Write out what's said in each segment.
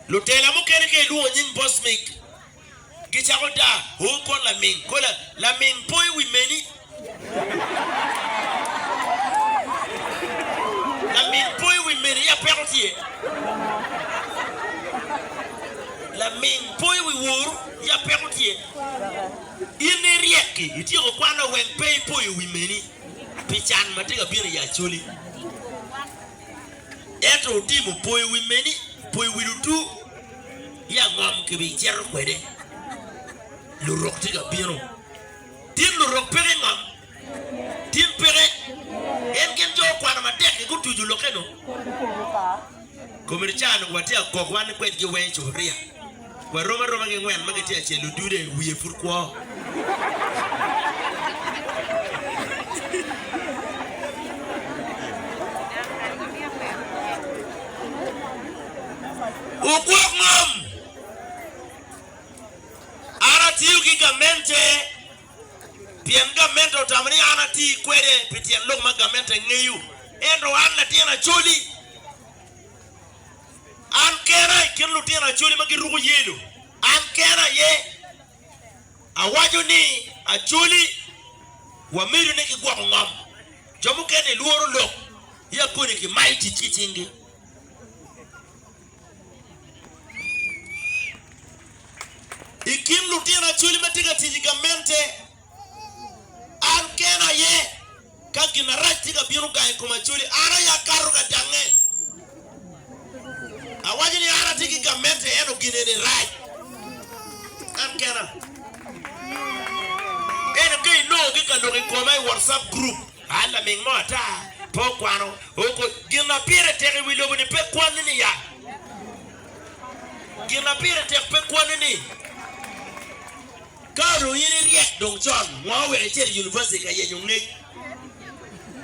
Lutela mo kene ke luo nyin boss make. Gichako da ho kon la ming poi wi meni. La ming poi wi meni ya pertie. La ming poi wi wur ya pertie. Ini rieki iti ko kwana wen pay poi wi meni. Pichan matiga bina ya chuli. Eto timu poi wi meni poi wi lutu ya ngam ke bi cher kwede. Lurok tiga bino. Tin lurok pere ngam. Tin pere. En gen jo kwana matek ko tuju lokeno. Komerchan watia kokwan kwet ge wen chobria. Wa roma ge ngwen magetia chelu dude wiye furkwa. Ukwak ngam. Tiu gigamente pien gamente otamani anati kwede pitien lok magamente ngeyu endo anna tiena chuli an kera kinlu tiena chuli magirugo yelo an kera ye awajo ni a chuli wa miru ne kigwa ngam jomu kene luoro lok ya koni ki mighty chitingi Ikim lutina chuli matiga tijigamente an kena ye kagina ratiga biru gai kuma chuli ara ya karuga dange awajini ara tigi gamente eno ginene rai an kena eno kei no gika logi komai WhatsApp group ala mingmo ata pokwano oko gina pire tege wilobo ni pe kwanini ya gina pire tege pe kwanini Karo yini riek dong chon ngwe chere university ka ye nyung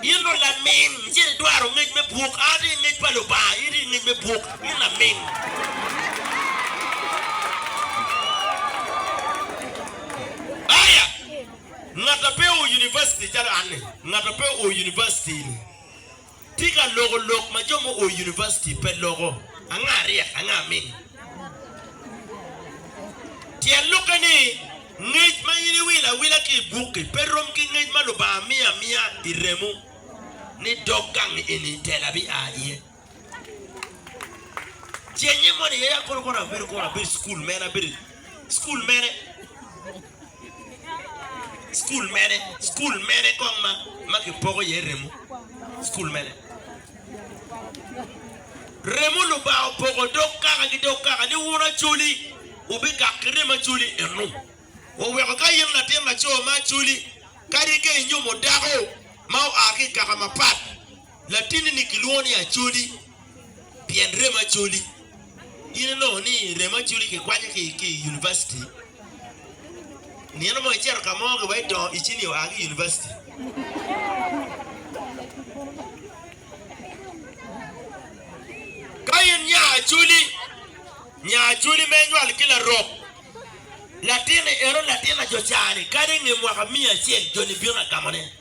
yino la min chere dwaro ngej me buk adi ngej palo ba iri ngej me buk ina min aya ngata pe o university jalo ane ngata pe o university tika logo majomo o university pe logo anga riek anga min tie lokani Ngej ma yini wila ki buki perom ki ngej ma luba mia iremu ni dogang ini telabi aye jenye moni ya kona bir school mene kong ma ki pogo ye remu school mene remu luba pogo dogang ni wuna chuli ubi kakirima chuli enu Owe ka yin na tem na cho ma chuli kari ke nyumo dago mau aki kaka mapat latini ni kiluoni ya chuli pien rema chuli ina no ni rema chuli ke kwaje ke university ni no mo chero kamo ga wedo ichini wa aki university kayin nya chuli menwal kila rock Latina jochani kari nge mwaka 100 joni biona kamane